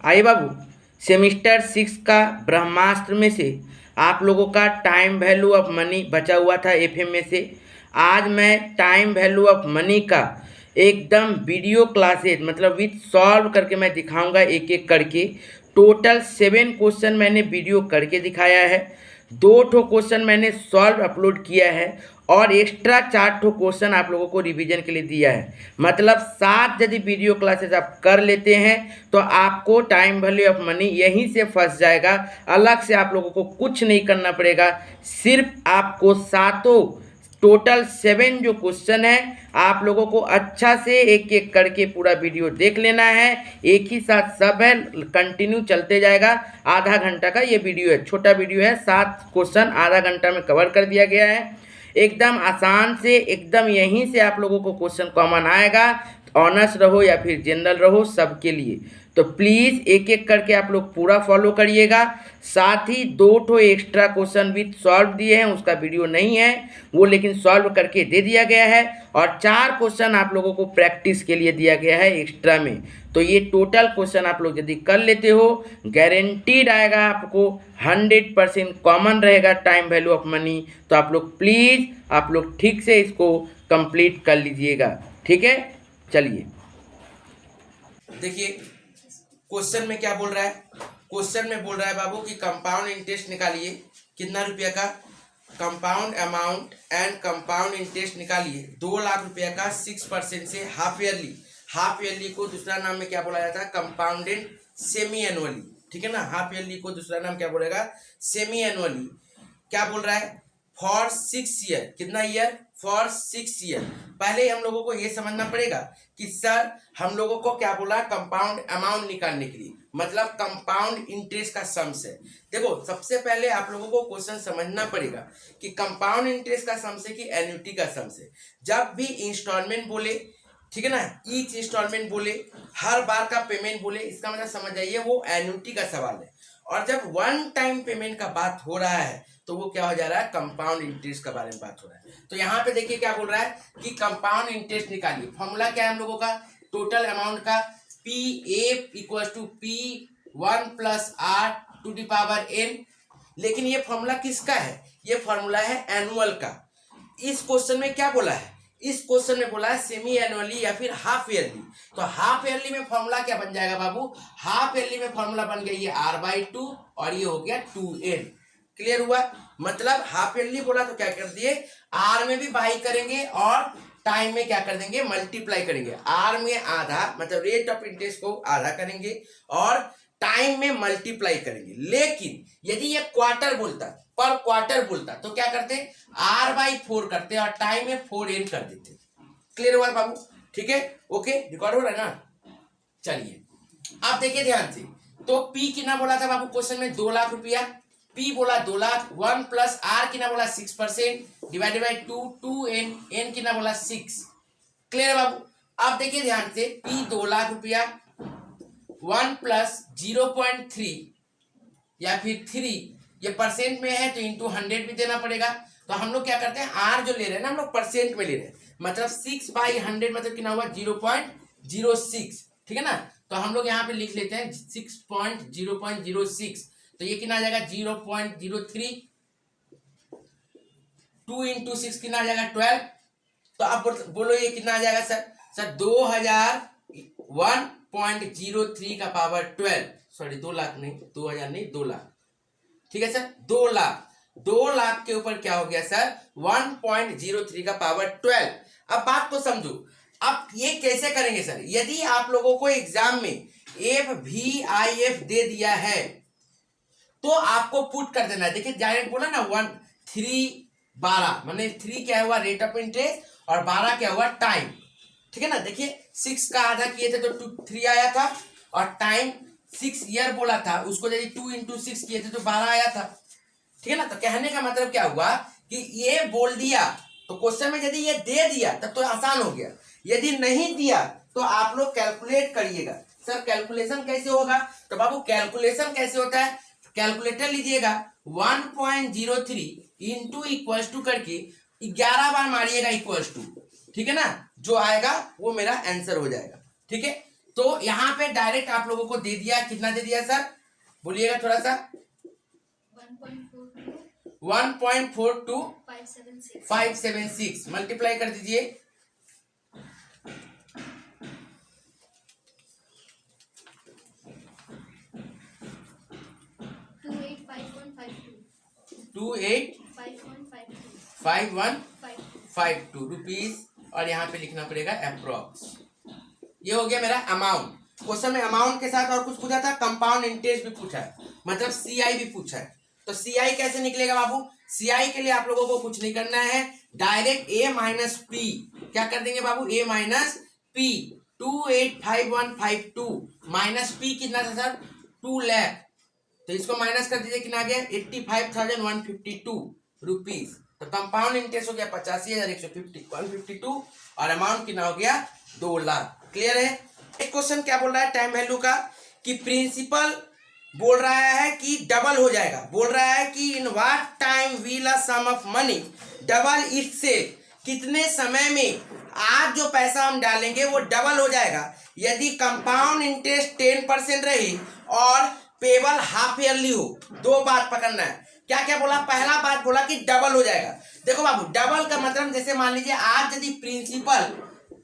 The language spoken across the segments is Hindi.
आइए बाबू, सेमिस्टर 6 का ब्रह्मास्त्र में से आप लोगों का टाइम वैल्यू ऑफ मनी बचा हुआ था एफएम में से। आज मैं टाइम वैल्यू ऑफ मनी का एकदम वीडियो क्लासेज मतलब विथ सॉल्व करके मैं दिखाऊंगा एक एक करके। टोटल 7 क्वेश्चन मैंने वीडियो करके दिखाया है, 2 ठो क्वेश्चन मैंने सॉल्व अपलोड किया है और एक्स्ट्रा 4 ठो क्वेश्चन आप लोगों को रिवीजन के लिए दिया है। मतलब 7 यदि वीडियो क्लासेस आप कर लेते हैं तो आपको टाइम वैल्यू ऑफ मनी यहीं से फंस जाएगा। अलग से आप लोगों को कुछ नहीं करना पड़ेगा, सिर्फ आपको सातों टोटल 7 जो क्वेश्चन है आप लोगों को अच्छा से एक एक करके पूरा वीडियो देख लेना है। एक ही साथ सब है, कंटिन्यू चलते जाएगा। आधा घंटा का ये वीडियो है, छोटा वीडियो है, 7 क्वेश्चन आधा घंटा में कवर कर दिया गया है। एकदम आसान से, एकदम यहीं से आप लोगों को क्वेश्चन कॉमन आएगा। ऑनर्स रहो या फिर जनरल रहो, सबके लिए। तो प्लीज़ एक एक करके आप लोग पूरा फॉलो करिएगा। साथ ही 2 ठो एक्स्ट्रा क्वेश्चन विथ सॉल्व दिए हैं, उसका वीडियो नहीं है वो, लेकिन सॉल्व करके दे दिया गया है। और 4 क्वेश्चन आप लोगों को प्रैक्टिस के लिए दिया गया है एक्स्ट्रा में। तो ये टोटल क्वेश्चन आप लोग यदि कर लेते हो, गारंटीड आएगा आपको, 100% कॉमन रहेगा टाइम वैल्यू ऑफ मनी। तो आप लोग प्लीज़ आप लोग ठीक से इसको कंप्लीट कर लीजिएगा, ठीक है। चलिए देखिए क्वेश्चन में क्या बोल रहा है। क्वेश्चन में बोल रहा है बाबू कि कंपाउंड इंटरेस्ट निकालिए, कितना रुपया का compound amount and compound interest निकालिए 2 लाख रुपया का 6% से हाफ ईयरली। हाफ ईयरली को दूसरा नाम में क्या बोला जाता है, कंपाउंडेड सेमी एनुअली, ठीक है ना। हाफ ईयरली को दूसरा नाम क्या बोलेगा, सेमी एनुअली। क्या बोल रहा है, फॉर 6 ईयर, कितना ईयर, फॉर 6 ईयर। पहले हम लोगों को ये समझना पड़ेगा कि सर हम लोगों को क्या बोला, कंपाउंड अमाउंट निकालने के लिए, मतलब कंपाउंड इंटरेस्ट का सम्स है। देखो सबसे पहले आप लोगों को क्वेश्चन समझना पड़ेगा कि कंपाउंड इंटरेस्ट का सम्स है कि एन्युटी का सम्स है। जब भी इंस्टॉलमेंट बोले, ठीक है ना, ईच इंस्टॉलमेंट बोले, हर बार का पेमेंट बोले, इसका मतलब समझ जाइए वो एन्युटी का सवाल है। और जब वन टाइम पेमेंट का बात हो रहा है तो वो क्या हो जा रहा है, कंपाउंड इंटरेस्ट के बारे में बात हो रहा है। तो यहाँ पे देखिए क्या बोल रहा है कि कंपाउंड इंटरेस्ट निकालिए। फॉर्मूला क्या है हम लोगों का, टोटल अमाउंट का, P A equal to P 1 + r to the power n। लेकिन ये फॉर्मूला किसका है, ये फॉर्मूला है एनुअल का। इस क्वेश्चन में क्या बोला है, इस क्वेश्चन में बोला है सेमी एनुअली या फिर हाफ ईयरली। तो हाफ ईयरली में फॉर्मूला क्या बन जाएगा बाबू, हाफ ईयरली में फॉर्मूला बन गया ये r/2 और ये हो गया 2n। क्लियर हुआ, मतलब हाफ ईयरली बोला तो क्या कर दिए, आर में भी बाई करेंगे और टाइम में क्या कर देंगे, मल्टीप्लाई करेंगे। आर में आधा मतलब रेट ऑफ इंटरेस्ट को आधा करेंगे और टाइम में मल्टीप्लाई करेंगे। लेकिन यदि ये क्वार्टर बोलता, पर क्वार्टर बोलता तो क्या करते, r/4 करते और टाइम में 4n कर देते। क्लियर हुआ बाबू, ठीक है, ओके, रिकॉर्ड हो रहा है ना। चलिए आप देखिए ध्यान से, तो P कितना बोला था बाबू क्वेश्चन में, 2 लाख रुपया। P बोला 2 लाख, 1 + r कितना बोला 6% डिवाइडेड बाई 2n, n कितना बोला 6। क्लियर बाबू, आप देखिए ध्यान से, P 2 लाख रुपया, 1 + 0.3 या फिर 3, ये परसेंट में है तो इंटू 100 भी देना पड़ेगा। तो हम लोग क्या करते हैं, r जो ले रहे हैं ना हम लोग परसेंट में ले रहे हैं, मतलब 6/100 मतलब कितना हुआ 0.06, ठीक है ना। तो हम लोग यहाँ पे लिख लेते हैं 6.0.06। तो ये कितना आ जाएगा 0.03, 2 × 6 कितना आ जाएगा 12। तो आप बोलो ये कितना आ जाएगा सर 1.03 का पावर 12, सॉरी 2 लाख नहीं, 2000 नहीं, 2 लाख, ठीक है सर, 2 लाख। 2 लाख के ऊपर क्या हो गया सर 1.03 का पावर 12। अब बात को समझो, अब ये कैसे करेंगे सर, यदि आप लोगों को एग्जाम में FVIF दे दिया है तो आपको पुट कर देना है। देखिए डायरेक्ट बोला ना 3/12, मैंने 3 क्या हुआ रेट ऑफ इंटरेस्ट और 12 क्या हुआ टाइम, ठीक है ना। देखिए 6 का आधा किए थे तो 3 आया था और टाइम 6 ईयर बोला था, उसको यदि 2 × 6 किए थे तो 12 आया था, ठीक है ना। तो कहने का मतलब क्या हुआ कि ये बोल दिया तो क्वेश्चन में यदि ये दे दिया तब तो आसान हो गया, यदि नहीं दिया तो आप लोग कैलकुलेट करिएगा। सर कैलकुलेशन कैसे होगा, तो बाबू कैलकुलेशन कैसे होता है, कैलकुलेटर लीजिएगा 1.03 इंटू इक्वल्स टू करके 11 बार मारिएगा इक्वल्स टू, ठीक है ना, जो आएगा वो मेरा आंसर हो जाएगा, ठीक है। तो यहाँ पे डायरेक्ट आप लोगों को दे दिया, कितना दे दिया सर, बोलिएगा थोड़ा सा। 1.42576 मल्टीप्लाई कर दीजिए। 285152 रुपीज, और यहाँ पे लिखना पड़ेगा अप्रोक्स। ये हो गया मेरा अमाउंट। क्वेश्चन में अमाउंट के साथ और कुछ पूछा था, कंपाउंड इंटरेस्ट भी पूछा है, मतलब सीआई भी पूछा है। तो सीआई कैसे निकलेगा बाबू? सीआई के लिए आप लोगों को कुछ नहीं करना है, डायरेक्ट ए माइनस पी क्या कर देंगे बाबू, ए माइनस पी। 285152 माइनस पी कितना था सर, 2 लाख, तो इसको माइनस कर दीजिए, कितना आ गया 85,152 रुपीज। तो कंपाउंड इंटरेस्ट हो गया 85,152 और अमाउंट कितना हो गया 2 लाख। क्लियर है? एक क्वेश्चन क्या बोल रहा है टाइम वैल्यू का, कि प्रिंसिपल बोल रहा है कि डबल हो जाएगा, बोल रहा है कि in what time will a sum of money double itself, कितने समय में आज जो पैसा हम डालेंगे वो डबल हो जाएगा यदि कंपाउंड इंटरेस्ट 10% रहे और पेबल हाफ ईयरली हो। दो बात पकड़ना है, क्या क्या बोला, पहला बात बोला कि डबल हो जाएगा। देखो बाबू, डबल का मतलब जैसे मान लीजिए आज यदि प्रिंसिपल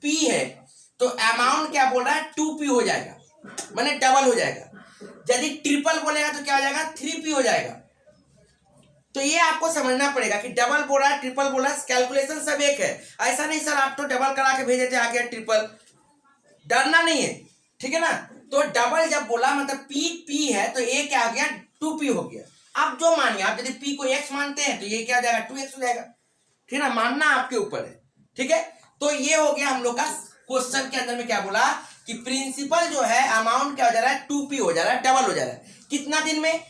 पी है तो अमाउंट क्या बोल रहा है 2p हो जाएगा, माने डबल हो जाएगा। यदि ट्रिपल बोलेगा तो क्या हो जाएगा 3p हो जाएगा। तो ये आपको समझना पड़ेगा कि डबल बोल रहा है ट्रिपल बोल रहा है, कैलकुलेशन सब एक है। ऐसा नहीं सर आप तो डबल करा के भेजे थे आ गया ट्रिपल, डरना नहीं है, ठीक है ना। तो डबल जब बोला मतलब पी है तो ये क्या आ गया 2p हो गया। आप जो मानिए, आप यदि p को x मानते हैं तो ये क्या हो जाएगा 2x हो जाएगा, ठीक है ना, मानना आपके ऊपर है, ठीक है। तो ये हो गया हम लोग का क्वेश्चन के अंदर में क्या बोला कि प्रिंसिपल जो है अमाउंट क्या हो जा रहा है 2p हो जा रहा है, डबल हो जा रहा है। कितना दिन में,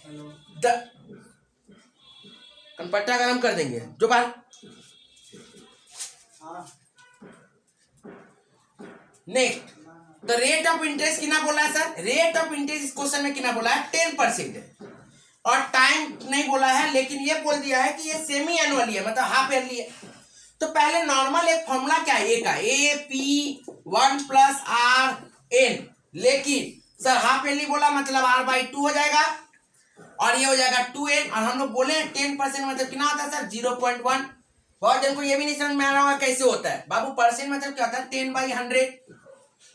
कनपट्टा गरम कर देंगे जो बात। नेक्स्ट, तो रेट ऑफ इंटरेस्ट कितना बोला है सर, रेट ऑफ इंटरेस्ट इस क्वेश्चन में कितना बोला है 10% है, और टाइम नहीं बोला है, लेकिन ये बोल दिया है कि ये सेमी एनुअली है, मतलब हाफ ईयरली है। तो पहले नॉर्मल एक फॉर्मूला क्या है ए का, A P 1 plus R N, लेकिन सर हाफ ईयरली बोला मतलब r/2 हो जाएगा और ये हो जाएगा 2n, और हम लोग बोले 10% मतलब कितना होता है सर 0.1। बहुत जन को ये भी नहीं समझ में आ रहा होगा कैसे होता है बाबू, परसेंट मतलब क्या होता है 10/100।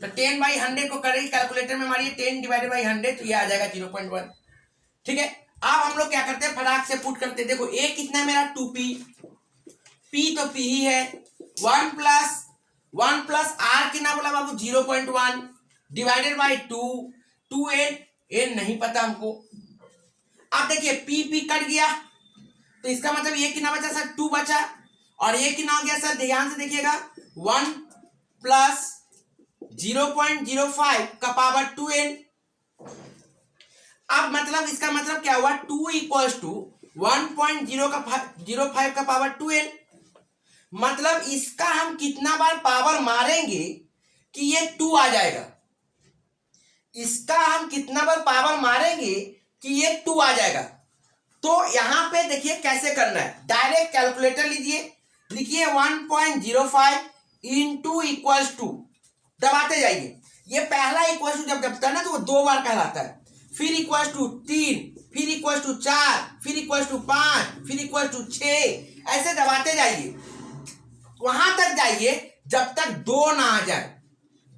तो 10/100 को करेंगे कैलकुलेटर में मारिए 10 डिवाइडेड बाई 100, तो ये आ जाएगा 0.1, ठीक है। अब हम लोग क्या करते हैं फटाक से पुट करते हैं। देखो ए कितना है मेरा 2p, p तो p ही है, 1 प्लस r कितना बोला बाबू 0.1 डिवाइडेड बाई 2n, n नहीं पता हमको। अब देखिए p कट गया तो इसका मतलब ये कितना बचा सर 2 बचा, और ये कितना हो गया सर, ध्यान से देखिएगा 1 प्लस 0.05 का पावर 2n। अब मतलब इसका मतलब क्या हुआ 2 इक्वल्स टू 1.05 का पावर 2n, मतलब इसका हम कितना बार पावर मारेंगे कि ये 2 आ जाएगा, इसका हम कितना बार पावर मारेंगे कि ये 2 आ जाएगा। तो यहां पे देखिए कैसे करना है, डायरेक्ट कैलकुलेटर लीजिए, लिखिए 1.05 इंटू इक्वल्स टू, दबाते जाइए। ये पहला इक्वल्स टू जब दबता है ना तो वो 2 बार कहलाता है, फिर इक्वल्स टू 3, फिर इक्वल्स टू 4, फिर इक्वल्स टू 5, फिर इक्वल्स टू 6, ऐसे दबाते जाइए, वहां तक जाइए जब तक 2 ना आ जाए,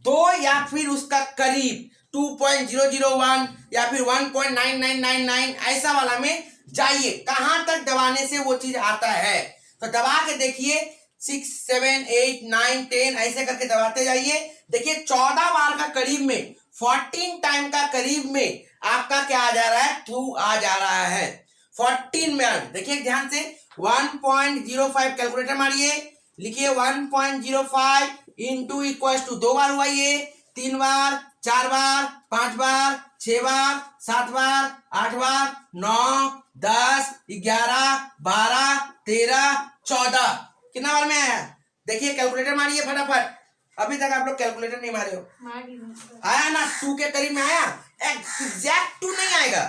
2 या फिर उसका करीब 2.001 या फिर 1.9999 ऐसा वाला में जाइए। कहां तक दबाने से वो चीज आता है, तो दबा के देखिए 6, 7, 8, 9, 10 ऐसे करके दबाते जाइए। देखिए 14 बार का करीब में, 14 टाइम का करीब में आपका क्या आ जा रहा है 2 आ जा रहा है 14 में। देखिए ध्यान से 1.05 कैलकुलेटर मारिए, लिखिए 1.05 इंटू इक्वल टू 2 बार हुआ, ये 3 बार, 4 बार, 5 बार, 6 बार, 7 बार, 8 बार, 9, 10, 11, 12, 13, 14, कितना बार में आया देखिए कैलकुलेटर मारिए फटाफट। अभी तक आप लोग कैलकुलेटर नहीं मारे हो, आया ना 2 के करीब में आया, एग्जैक्ट 2 नहीं आएगा,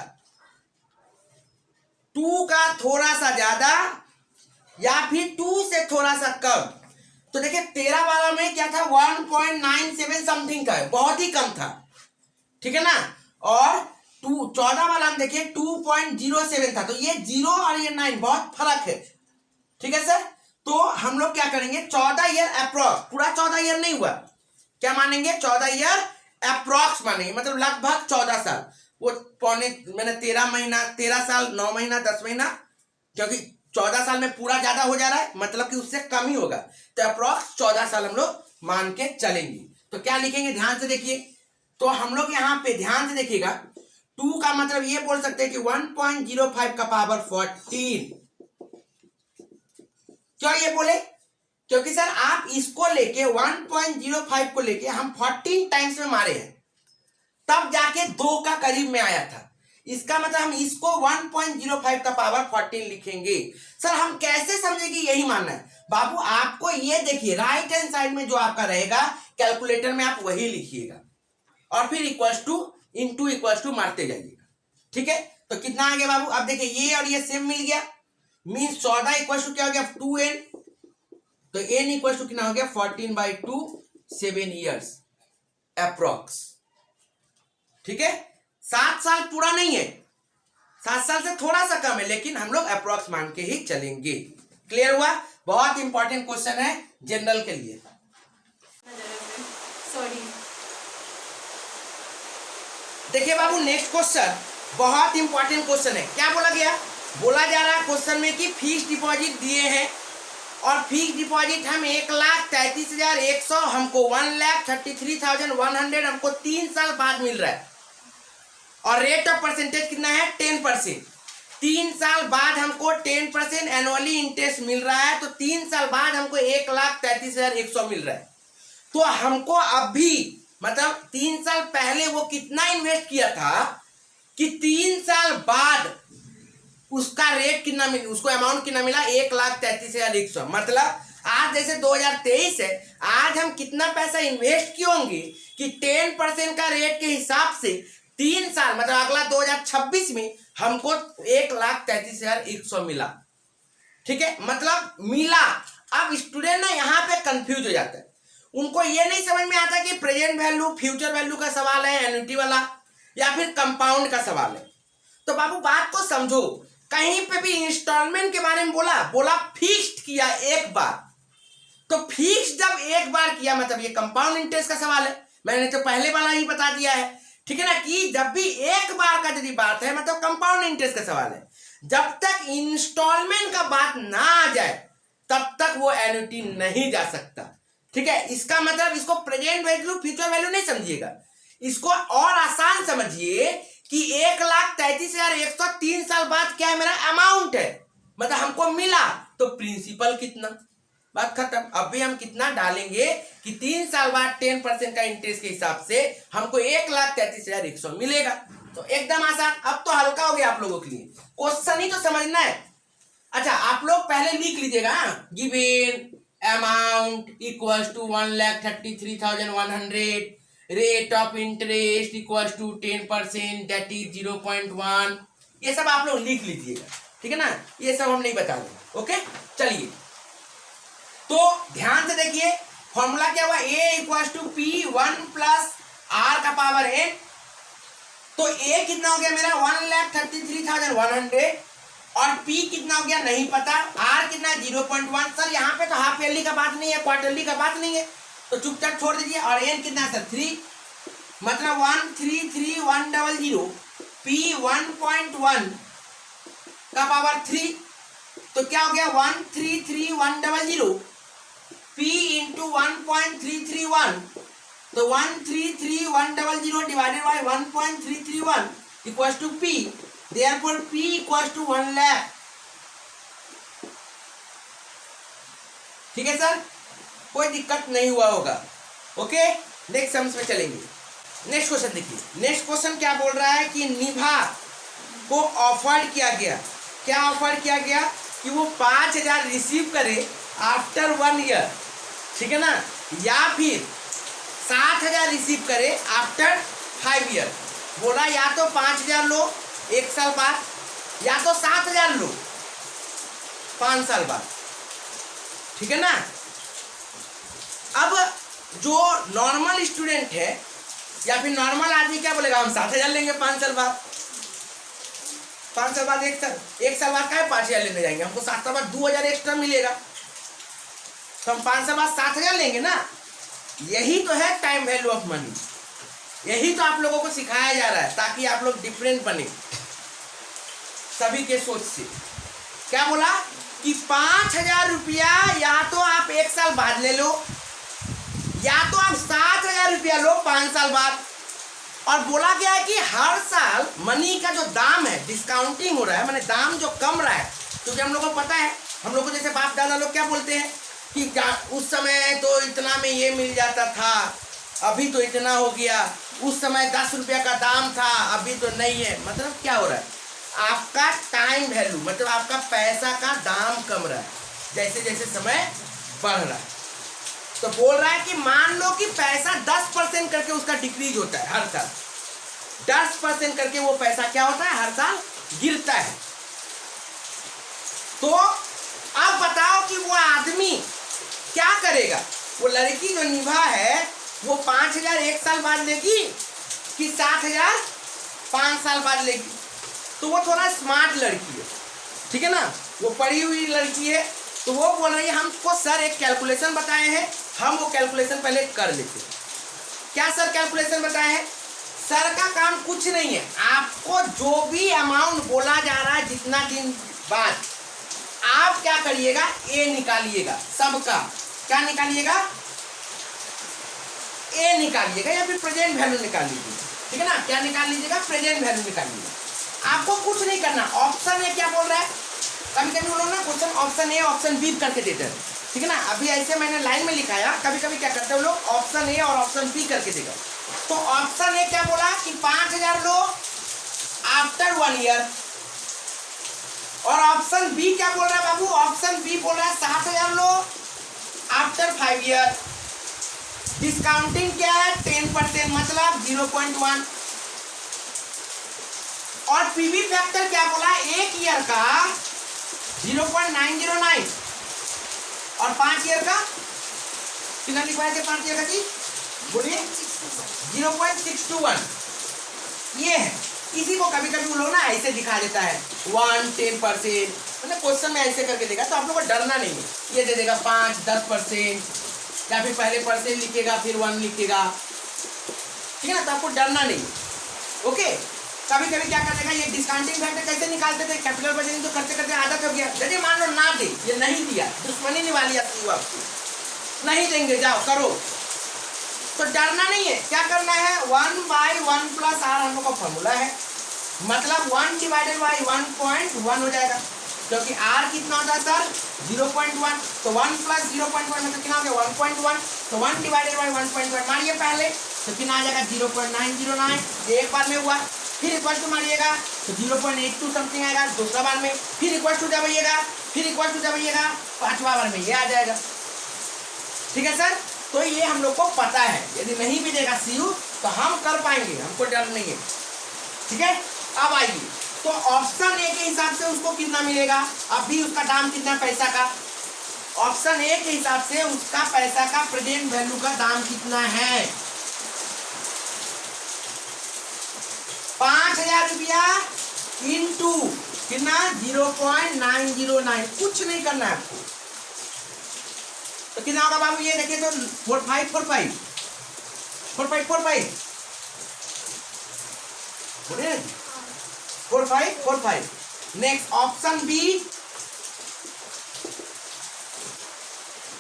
2 का थोड़ा सा ज्यादा या फिर 2 से थोड़ा सा कम। तो देखिए 13 वाला में क्या था 1.97 समथिंग था, बहुत ही कम था, ठीक है ना। और 14 वाला हम देखिए 2.07 था, तो ये 0 और ये 9 बहुत फर्क है। ठीक है सर, तो हम लोग क्या करेंगे 14 ईयर अप्रॉक्स, पूरा 14 ईयर नहीं हुआ, क्या मानेंगे 14 ईयर अप्रॉक्स मानेंगे, मतलब लगभग 14 साल। वो पौने मैंने 13 महीना, 13 साल 9 महीना 10 महीना, क्योंकि 14 साल में पूरा ज्यादा हो जा रहा है, मतलब कि उससे कम ही होगा, तो अप्रॉक्स 14 साल हम लोग मान के चलेंगे। तो क्या लिखेंगे ध्यान से देखिए, तो हम लोग यहाँ पे ध्यान से देखिएगा, 2 का मतलब ये बोल सकते हैं कि 1.05 का पावर 14। क्यों ये बोले, क्योंकि सर आप इसको लेके 1.05 को लेके हम 14 टाइम्स में मारे हैं, तब जाके 2 का करीब में आया था। इसका मतलब हम इसको 1.05 का पावर 14 लिखेंगे। सर हम कैसे समझे कि यही मानना है, बाबू आपको ये देखिए राइट हैंड साइड में जो आपका रहेगा कैलकुलेटर में आप वही लिखिएगा, और फिर equals to into equals to मारते जाइएगा। ठीक है, तो कितना आ गया बाबू, अब देखिए ये और ये सेम मिल गया, मीन्स 14 इक्वल्स टू क्या हो गया 2n, तो n इक्वल्स टू कितना हो गया 14/2, 7 ईयर्स अप्रॉक्स। ठीक है, 7 साल पूरा नहीं है, 7 साल से थोड़ा सा कम है, लेकिन हम लोग अप्रॉक्स मान के ही चलेंगे। क्लियर हुआ, बहुत इंपॉर्टेंट क्वेश्चन है जनरल के लिए। सॉरी, देखिए बाबू नेक्स्ट क्वेश्चन बहुत इंपॉर्टेंट क्वेश्चन है। क्या बोला गया, बोला जा रहा है क्वेश्चन में कि फिक्स डिपॉजिट दिए हैं, और फिक्स डिपॉजिट हम 1,33,100, हमको 1,33,100 हमको 3 साल बाद मिल रहा है, और रेट ऑफ परसेंटेज कितना है 10%। 3 साल बाद हमको 10% एनुअली इंटरेस्ट मिल रहा है, तो 3 साल बाद हमको 1,33,100 मिल रहा है। तो हमको अभी मतलब 3 साल पहले वो कितना इन्वेस्ट किया था कि 3 साल बाद उसका रेट कितना मिला, उसको अमाउंट कितना मिला 1,33,100। मतलब आज जैसे 2023 है, आज हम कितना पैसा इन्वेस्ट किए होंगे कि 10% का रेट के हिसाब से 3 साल मतलब अगला 2026 में हमको 1,33,100 मिला। ठीक है, मतलब मिला। अब स्टूडेंट ना यहाँ पे कंफ्यूज हो जाता है, उनको ये नहीं समझ में आता कि प्रेजेंट वैल्यू फ्यूचर वैल्यू का सवाल है, एन्युटी वाला, या फिर कंपाउंड का सवाल है। तो बाबू बात को समझो, कहीं पे भी इंस्टॉलमेंट के बारे में बोला फिक्स्ड किया एक बार, तो फिक्स जब एक बार किया मतलब ये कंपाउंड इंटरेस्ट का सवाल है, मैंने तो पहले वाला ही बता दिया है। ठीक है ना, कि जब भी एक बार का यदि बात है मतलब कंपाउंड इंटरेस्ट का सवाल है, जब तक इंस्टॉलमेंट का बात ना आ जाए तब तक वो एन्युटी नहीं जा सकता। ठीक है, इसका मतलब इसको प्रेजेंट वैल्यू फ्यूचर वैल्यू नहीं समझिएगा, इसको और आसान समझिए कि 1,33,100 3 साल बाद क्या है मेरा अमाउंट है, मतलब हमको मिला, तो प्रिंसिपल कितना, बात खत्म। अब भी हम कितना डालेंगे कि 3 साल बाद 10% का इंटरेस्ट के हिसाब से हमको 1,33,100 मिलेगा। तो एकदम आसान, अब तो हल्का हो गया आप लोगों के लिए, क्वेश्चन ही तो समझना है। अच्छा आप लोग पहले लिख लीजिएगा, given amount equals to 1,33,100, rate of interest equals to 10% that is 0.1, ये सब आप लोग लिख लीजिएगा। ठीक है ना, ये सब हम नहीं बता देंगे। ओके चलिए, तो ध्यान से देखिए फॉर्मूला क्या हुआ, a equals to P1 plus R का पावर n। तो a कितना हो गया मेरा 1,33,100, और P कितना हो गया नहीं पता, R कितना 0.1। सर यहाँ पे तो हाफ ईयरली का बात नहीं है, क्वार्टरली का बात नहीं है, तो चुपचाप छोड़ दीजिए। और n कितना है सर 3, मतलब 1,33,100, P 1.1 का पावर 3, तो क्या हो गया 1,33,100 P इंटू 1.331, तो 1,33,100 divided by 1.331 equals to P, therefore P equals to 1 lakh. ठीक है सर, कोई दिक्कत नहीं हुआ होगा। ओके नेक्स्ट सम्स में चलेंगे। नेक्स्ट क्वेश्चन देखिए, नेक्स्ट क्वेश्चन क्या बोल रहा है कि निभा को ऑफर किया गया, क्या ऑफर किया गया कि वो 5,000 रिसीव करे आफ्टर 1 ईयर, ठीक है ना, या फिर 7,000 रिसीव करे आफ्टर 5 ईयर। बोला या तो 5,000 लो 1 साल बाद, या तो 7,000 लो 5 साल बाद। ठीक है ना, अब जो नॉर्मल स्टूडेंट है या फिर नॉर्मल आदमी क्या बोलेगा, हम 7,000 लेंगे 5 साल बाद। 5 साल बाद एक साल बाद क्या 5,000 लेने जाएंगे, हमको 7 साल बाद 2,000 एक्स्ट्रा मिलेगा, तो हम 5 साल बाद 7,000 लेंगे ना। यही तो है टाइम वैल्यू ऑफ मनी। यही तो आप लोगों को सिखाया जा रहा है ताकि आप लोग डिफरेंट बने सभी के सोच से। क्या बोला कि 5,000 रुपया या तो आप 1 साल बाद ले लो, या तो आप 7,000 रुपया लो 5 साल बाद। और बोला गया है कि हर साल मनी का जो दाम है डिस्काउंटिंग हो रहा है, माने दाम जो कम रहा है, क्योंकि हम लोग को पता है, हम लोग को जैसे बाप दादा लोग क्या बोलते हैं कि उस समय तो इतना में ये मिल जाता था, अभी तो इतना हो गया, उस समय 10 रुपया का दाम था, अभी तो नहीं है। मतलब क्या हो रहा है, आपका टाइम वैल्यू, मतलब आपका पैसा का दाम कम रहा है जैसे जैसे समय बढ़ रहा है। तो बोल रहा है कि मान लो कि पैसा 10% करके उसका डिक्रीज होता है हर साल, 10% करके वो पैसा क्या होता है, हर साल गिरता है। तो अब बताओ कि वो आदमी क्या करेगा, वो लड़की जो निभा है वो 5,000 1 साल बाद लेगी कि 7,000 5 साल बाद लेगी। तो वो थोड़ा स्मार्ट लड़की है, ठीक है ना, वो पढ़ी हुई लड़की है। तो वो बोल रही है हमको सर एक कैलकुलेशन बताए हैं, हम वो कैलकुलेशन पहले कर लेते हैं। क्या सर कैलकुलेशन बताए हैं? सर का काम कुछ नहीं है, आपको जो भी अमाउंट बोला जा रहा है जितना दिन बाद, आप क्या करिएगा, ए निकालिएगा सबका। क्या निकालिएगा? ए निकालिएगा या फिर प्रेजेंट वैल्यू निकाल लीजिएगा, ठीक है ना। क्या निकाल लीजिएगा? प्रेजेंट वैल्यू निकाल लीजिएगा। आपको कुछ नहीं करना। ऑप्शन ए क्या बोल रहा है, कभी कभी वो लोग ना question option A option B करके देते हैं, ठीक है ना। अभी ऐसे मैंने लाइन में लिखाया, कभी कभी क्या करते हैं लोग ऑप्शन ए और ऑप्शन बी करके देगा। तो ऑप्शन ए क्या बोला कि 5,000 लो आफ्टर 1 ईयर, और ऑप्शन बी क्या बोल रहा है बाबू, ऑप्शन बी बोल रहा है 7,000 लो आफ्टर 5 ईयर। डिस्काउंटिंग क्या है? 10%, मतलब 0.1। और पीवी फैक्टर क्या बोला, 1 ईयर का 0.909 और 5 ईयर का कितना लिखवाए थे, 5 ईयर का जी बोलिए 0.621। ये है, इसी को कभी कभी वो लोग ना ऐसे दिखा देता है 10%, मतलब क्वेश्चन में ऐसे करके देगा, तो आप लोग को डरना नहीं है। ये दे देगा 5 10%, या फिर पहले परसेंट लिखेगा फिर 1 लिखेगा, ठीक है ना, तो आपको डरना नहीं। ओके, कभी कभी क्या कर देगा, ये डिस्काउंटिंग फैक्टर कैसे निकालते थे, कैपिटल बजटिंग तो करते करते आदत हो गया। यदि मान लो ना दे, ये नहीं दिया, दुश्मनी निभा लिया तू, आपको नहीं देंगे, जाओ करो, तो डरना नहीं है। क्या करना है, 1/1 + r हम लोग का फॉर्मूला है, मतलब 1 / 1.1 हो जाएगा, क्योंकि r कितना होता है सर 0.1, तो 1 + 0.1 मतलब कितना हो गया 1.1, तो 1 / 1.1 मारिए पहले, तो कितना आ जाएगा 0.909, ये एक बार में हुआ। फिर इक्वल टू मारिएगा तो 0.82 समथिंग आएगा दूसरा बार में, फिर इक्वल टू दबाइएगा, फिर इक्वल टू दबाइएगा, पांचवा बार में ये आ जाएगा, ठीक है सर। तो ये हम लोग को पता है, यदि नहीं भी देगा सीयू तो हम कर पाएंगे, हमको डर नहीं है, ठीक है। अब आइए, तो ऑप्शन ए के हिसाब से उसको कितना मिलेगा, अभी उसका दाम कितना पैसा का, ऑप्शन ए के हिसाब से उसका पैसा का प्रेजेंट वैल्यू का दाम कितना है, 5,000 रुपया इंटू कितना 0.909, कुछ नहीं करना है आपको। तो कितना होगा बाबू, ये देखिए तो 4545 बोलिए 4545। Next option B,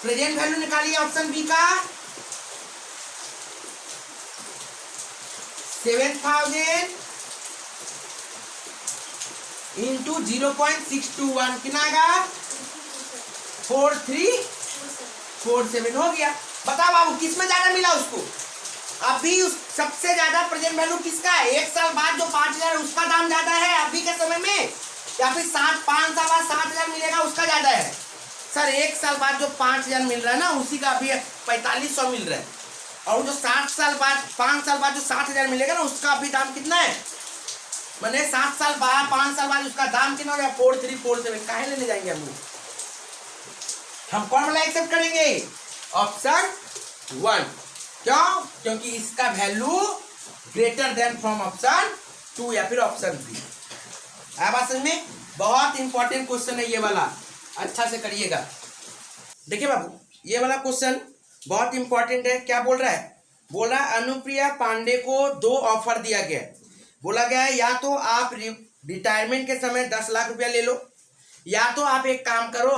present value निकालिए ऑप्शन बी का 7,000 इंटू 0.621 कितना आएगा 4347 हो गया। बताओ बाबू किसमें ज्यादा मिला उसको, अभी उस सबसे ज्यादा प्रेजेंट वैल्यू किसका है, 1 साल बाद जो 5,000 है उसका दाम ज्यादा है अभी के समय में, या फिर 5 साल बाद 7,000 मिलेगा उसका ज्यादा है। सर 1 साल बाद जो 5,000 मिल रहा है ना उसी का अभी 4500 मिल रहा है, और जो 5 साल बाद जो 7,000 मिलेगा ना उसका अभी दाम कितना है, मैंने 5 साल बाद उसका दाम कितना हो गया 4347। काहे लेने जाएंगे हम लोग, हम कौन वाला एक्सेप्ट करेंगे, ऑप्शन 1। क्यों? क्योंकि इसका value greater than from option 2 या फिर ऑप्शन 3। आया बात समझ में? बहुत इंपॉर्टेंट क्वेश्चन है ये वाला, अच्छा से करिएगा। देखिए बाबू, ये वाला क्वेश्चन बहुत इंपॉर्टेंट है। क्या बोल रहा है? बोला अनुप्रिया पांडे को 2 ऑफर दिया गया है। बोला गया है या तो आप रिटायरमेंट के समय 10 लाख रुपया ले लो, या तो आप एक काम करो,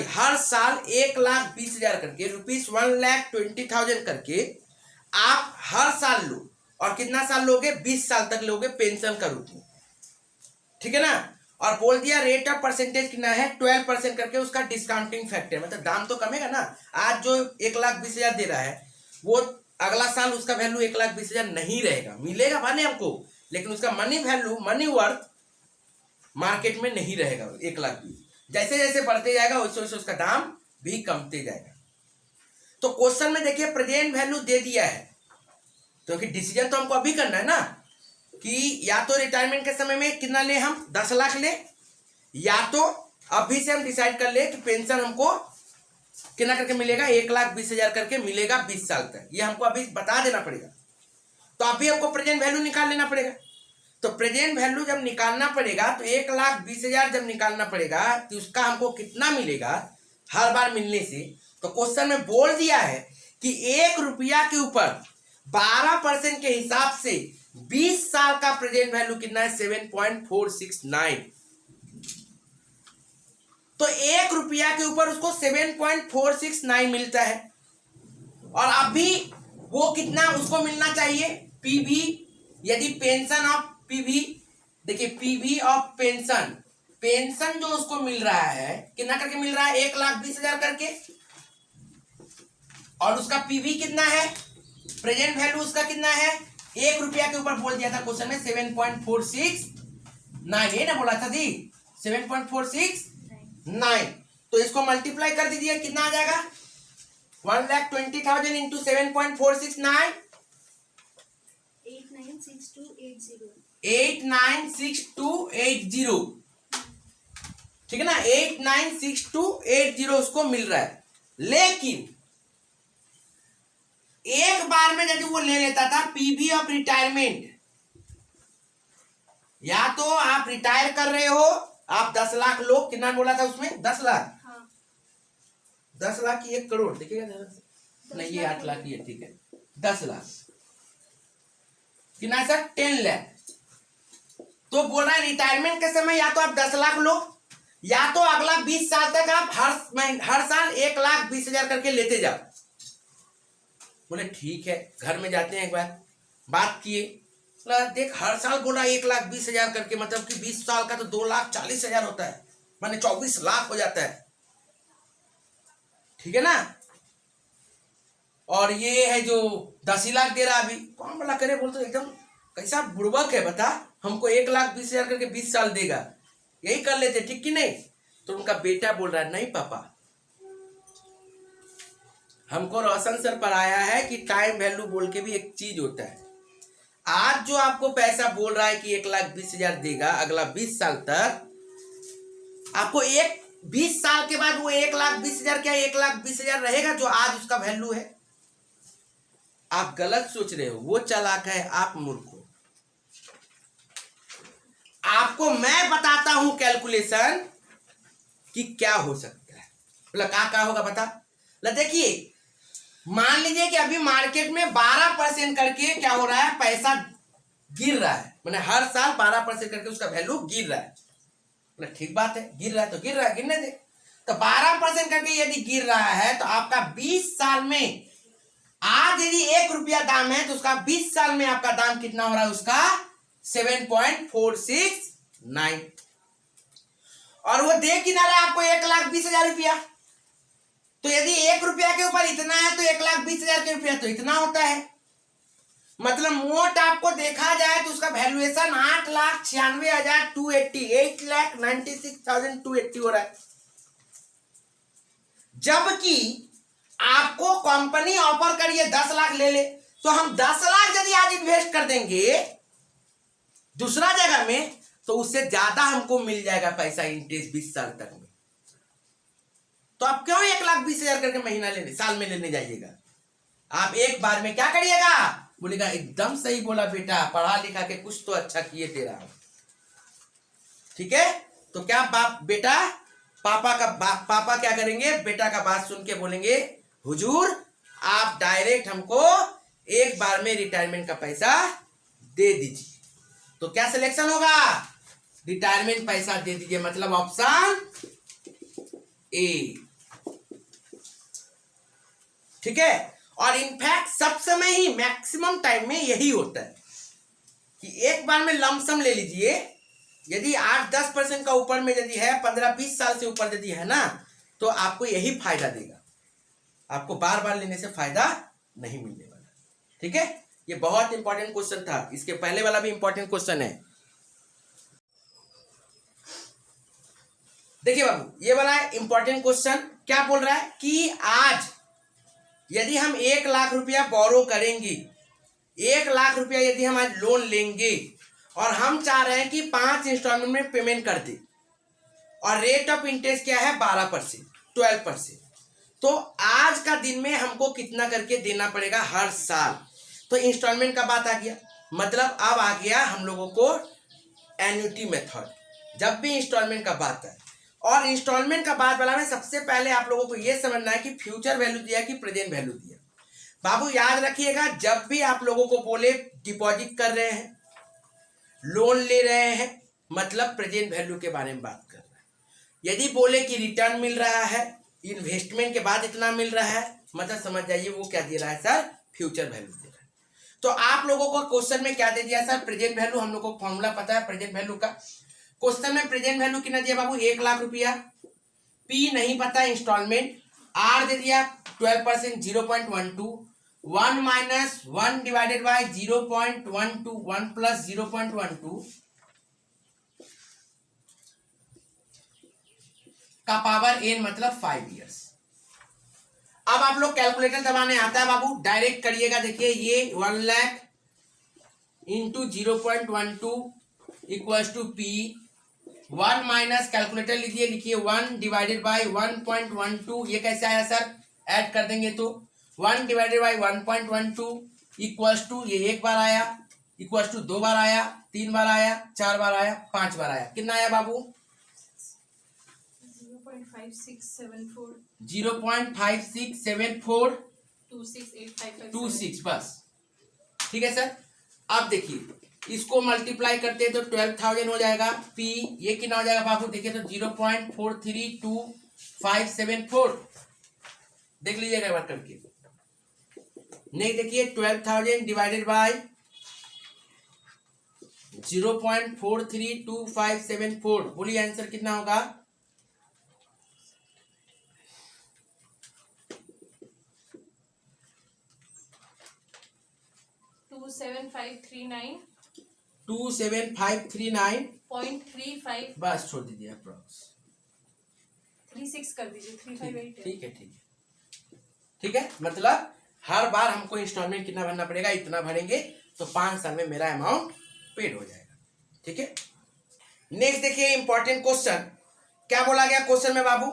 हर साल 1,20,000 करके, ₹1,20,000 करके आप हर साल लो। और कितना साल लोगे? 20 साल तक लोगे पेंशन का रूप में, ठीक है ना। और बोल दिया रेट ऑफ परसेंटेज कितना है? 12% करके उसका डिस्काउंटिंग फैक्टर, मतलब दाम तो कमेगा ना। आज जो 1,20,000 दे रहा है वो अगला साल उसका वैल्यू 1,20,000 नहीं रहेगा, मिलेगा भले हमको, लेकिन उसका मनी वर्थ मार्केट में नहीं रहेगा 1,20,000। जैसे जैसे बढ़ते जाएगा वैसे वैसे उसका दाम भी कमते जाएगा। तो क्वेश्चन में देखिए प्रेजेंट वैल्यू दे दिया है, क्योंकि डिसीजन तो हमको अभी करना है ना कि या तो रिटायरमेंट के समय में कितना ले, हम 10 लाख ले, या तो अभी से हम डिसाइड कर ले कि पेंशन हमको कितना करके मिलेगा, 1,20,000 करके मिलेगा 20 साल तक। ये हमको अभी बता देना पड़ेगा। तो अभी हमको प्रेजेंट वैल्यू निकाल लेना पड़ेगा। तो प्रेजेंट वैल्यू जब निकालना पड़ेगा तो 1,20,000 जब निकालना पड़ेगा तो उसका हमको कितना मिलेगा हर बार मिलने से। तो क्वेश्चन में बोल दिया है कि 1 रुपया के ऊपर 12% के हिसाब से 20 साल का प्रेजेंट वैल्यू कितना है? 7.469। तो 1 रुपया के ऊपर उसको 7.469 मिलता है। और अभी वो कितना उसको मिलना चाहिए? पीवी, यदि पेंशन ऑफ पीवी, देखिए पीवी ऑफ पेंशन जो उसको मिल रहा है कितना करके मिल रहा है? 1,20,000 करके। और उसका पीवी कितना है? प्रेजेंट वैल्यू उसका कितना है? 1 रुपया के ऊपर बोल दिया था क्वेश्चन में 7.469, ये ना बोला था जी, 7.469। तो इसको मल्टीप्लाई कर दीजिए, कितना आ जाएगा? 1,20,000 इंटू 7.469, 896280, ठीक है ना। 896280 उसको मिल रहा है। लेकिन एक बार में यदि वो ले लेता था पीवी ऑफ रिटायरमेंट, या तो आप रिटायर कर रहे हो, आप 10 लाख लो, कितना बोला था उसमें? 10 लाख। हाँ। 10 लाख की 1 करोड़, देखिएगा नहीं, ये 8 लाख ही है, ठीक है। 10 लाख कितना सर? 10 लाख। तो बोल रहा है रिटायरमेंट के समय या तो आप 10 लाख लो, या तो अगला 20 साल तक आप हर साल 1,20,000 करके लेते जाओ। बोले ठीक है, घर में जाते हैं, एक बार बात किए, देख हर साल बोला 1,20,000 करके, मतलब कि 20 साल का तो 2,40,000 होता है, माने 24 लाख हो जाता है, ठीक है ना। और ये है जो 10 ही लाख दे रहा अभी, कौन भला करे? बोलते एकदम कैसा बुड़बक है बता, हमको 1,20,000 करके 20 साल देगा, यही कर लेते, ठीक कि नहीं। तो उनका बेटा बोल रहा है नहीं पापा, हमको रोशन सर पढ़ाया है कि टाइम वैल्यू बोल के भी एक चीज होता है। आज जो आपको पैसा बोल रहा है कि 1,20,000 देगा अगला 20 साल तक, आपको 20 साल के बाद वो 1,20,000 क्या 1,20,000 रहेगा जो आज उसका वैल्यू है? आप गलत सोच रहे हो, वो चालाक है, आप मूर्ख हो। आपको मैं बताता हूं कैलकुलेशन कि क्या हो सकता है। बोला क्या होगा बता। देखिए मान लीजिए कि अभी मार्केट में 12% करके क्या हो रहा है, पैसा गिर रहा है, मैंने हर साल 12% करके उसका वैल्यू गिर रहा है। बोले ठीक बात है, गिर रहा है तो गिर रहा है, गिरने दे। तो 12% करके यदि गिर रहा है तो आपका 20 साल में, आज यदि 1 रुपया दाम है तो उसका 20 साल में आपका दाम कितना हो रहा है? उसका 7.469। और वो दे कितना रहा आपको? 1,20,000 रुपया। तो यदि 1 रुपया के ऊपर इतना है तो 1,20,000 के रुपया तो इतना होता है। मतलब मोट आपको देखा जाए तो उसका वैल्यूएशन 8,96,280, 8,96,280 हो रहा है। जबकि आपको कंपनी ऑफर करिए 10 लाख ले ले, तो हम 10 लाख यदि आज इन्वेस्ट कर देंगे दूसरा जगह में तो उससे ज्यादा हमको मिल जाएगा पैसा इंटरेस्ट 20 साल तक में। तो आप क्यों 1,20,000 करके महीना लेने, साल में लेने जाइएगा? आप एक बार में क्या करिएगा, बोलेगा एकदम सही बोला बेटा, पढ़ा लिखा के कुछ तो अच्छा किए तेरा। ठीक है, तो क्या बेटा पापा क्या करेंगे, बेटा का बात सुन के बोलेंगे हुजूर आप डायरेक्ट हमको एक बार में रिटायरमेंट का पैसा दे दीजिए। तो क्या सिलेक्शन होगा, रिटायरमेंट पैसा दे दीजिए, मतलब ऑप्शन ए। ठीक है, और इनफैक्ट सब समय ही मैक्सिमम टाइम में यही होता है कि एक बार में लमसम ले लीजिए। यदि 8-10% का ऊपर में यदि है, 15-20 साल से ऊपर यदि है ना, तो आपको यही फायदा देगा, आपको बार बार लेने से फायदा नहीं मिलने वाला। ठीक है, ये बहुत इंपॉर्टेंट क्वेश्चन था, इसके पहले वाला भी इंपॉर्टेंट क्वेश्चन है। देखिए बाबू, ये वाला इंपॉर्टेंट क्वेश्चन क्या बोल रहा है कि आज यदि हम 1 लाख रुपया बोरो करेंगे, 1 लाख रुपया यदि हम आज लोन लेंगे और हम चाह रहे हैं कि 5 इंस्टॉलमेंट में पेमेंट कर दे, और रेट ऑफ इंटरेस्ट क्या है 12%, 12%। तो आज का दिन में हमको कितना करके देना पड़ेगा हर साल। तो इंस्टॉलमेंट का बात आ गया, मतलब अब आ गया हम लोगों को एन्युटी मेथड। जब भी इंस्टॉलमेंट का बात है, और इंस्टॉलमेंट का बात वाला में सबसे पहले आप लोगों को यह समझना है कि फ्यूचर वैल्यू दिया कि प्रेजेंट वैल्यू दिया। बाबू याद रखिएगा, जब भी आप लोगों को बोले डिपॉजिट कर रहे हैं, लोन ले रहे हैं, मतलब प्रेजेंट वैल्यू के बारे में बात कर रहे हैं। यदि बोले कि रिटर्न मिल रहा है, इन्वेस्टमेंट के बाद इतना मिल रहा है, मतलब समझ जाइए वो क्या दे रहा है सर, फ्यूचर वैल्यू दे रहा है। तो आप लोगों को क्वेश्चन में क्या दे दिया सर, प्रेजेंट वैल्यू। हम लोग को फॉर्मूला पता है प्रेजेंट वैल्यू का। क्वेश्चन में प्रेजेंट वैल्यू कितना दिया बाबू, 1 लाख रुपया। पी नहीं पता, इंस्टॉलमेंट। आर दे दिया 12%, 0.12। 1 माइनस 1 डिवाइडेड बाय 0.12, 1 प्लस 0.12 का पावर n, मतलब 5 इयर्स। अब आप लोग कैलकुलेटर दबाने आता है बाबू, डायरेक्ट करिएगा। देखिए ये 1 lakh into 0.12 equals to P. 1 minus calculator लीजिए, लिखिए 1 डिवाइडेड बाय 1.12। ये कैसे आया सर, ऐड कर देंगे तो 1 डिवाइडेड बाय 1.12 इक्वल्स टू, ये एक बार आया, इक्वल्स टू 2 बार आया, 3 बार आया, 4 बार आया, 5 बार आया। कितना आया बाबू, 0.5674 26, बस। ठीक है सर। अब देखिए इसको मल्टीप्लाई करते हैं तो 12,000 हो जाएगा। पी ये कितना हो जाएगा बाबू, देखिए तो 0.432574। देख लीजिएगा एक बार करके। नहीं देखिए 12,000 डिवाइडेड बाय 0.432574, बोलिए आंसर कितना होगा। 27539.35, बस छोड़ दीजिए, अप्रोक्स 36 कर दीजिए, 358। ठीक है, ठीक है। मतलब हर बार हमको इंस्टॉलमेंट कितना भरना पड़ेगा, इतना भरेंगे तो 5 साल में मेरा अमाउंट पेड हो जाएगा। ठीक है, नेक्स्ट देखिए इंपॉर्टेंट क्वेश्चन क्या बोला गया क्वेश्चन में बाबू।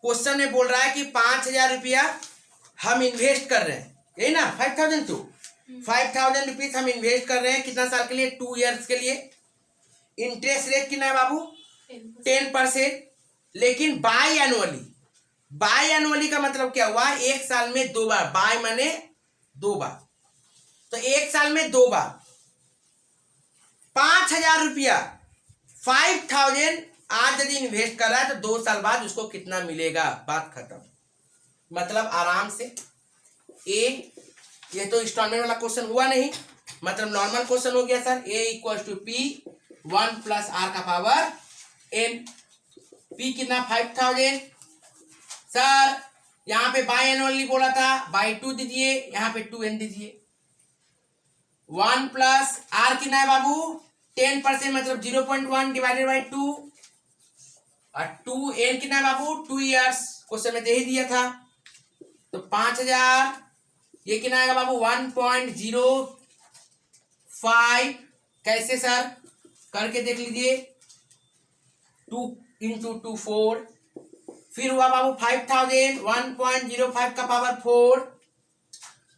क्वेश्चन में बोल रहा है कि 5,000 रुपया हम इन्वेस्ट कर रहे हैं, यही ना, 5,000 तो 5,000 रुपीज हम इन्वेस्ट कर रहे हैं, कितना साल के लिए, 2 इयर्स के लिए। इंटरेस्ट रेट कितना है बाबू, 10%। लेकिन बाय एनुअली, बाय एनुअली का मतलब क्या हुआ, 1 साल में 2 बार, बाय माने 2 बार, तो 1 साल में 2 बार 5,000 रुपया 5,000 आज यदि इन्वेस्ट कर रहा है तो 2 साल बाद उसको कितना मिलेगा, बात खत्म। मतलब आराम से ये तो इंस्टॉलमेंट वाला क्वेश्चन हुआ नहीं, मतलब नॉर्मल क्वेश्चन हो गया sir. A equals to P 1 plus R का पावर n। पी कितना 5,000 सर, यहाँ पे बाय एनुअली बोला था, बाय 2 दीजिए, यहाँ पे 2n दीजिए। 1 प्लस आर कितना है बाबू, 10%, मतलब 0.1 डिवाइडेड बाय 2, और 2n कितना है बाबू, 2 इयर्स, क्वेश्चन में दे ही दिया था। तो 5,000 ये कितना आएगा बाबू, 1.05। कैसे सर, करके देख लीजिए, 2 इंटू 2 4, फिर हुआ बाबू 5,000, 1.05 का पावर 4,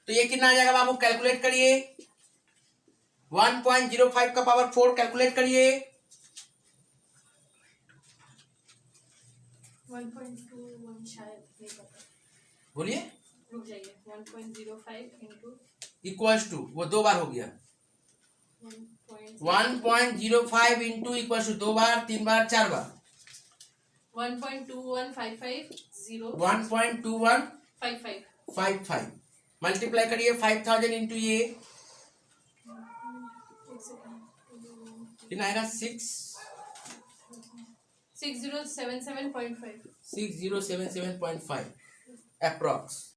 तो ये कितना आ जाएगा बाबू, कैलकुलेट करिए। 1.05 का पावर 4 कैलकुलेट करिए। 1.21 शायद, नहीं पता, बोलिए। रुक जाइए। 1.05 इंटू इक्वल्स टू, वो 2 बार हो गया। 1.05 इंटू इक्वल्स टू 2 बार, 3 बार, 4 बार। 1.21550 1.2155 55 मल्टीप्लाई करिए 5000 इंटू ये कितना आएगा, 6077.5 6077.5 अप्रॉक्स।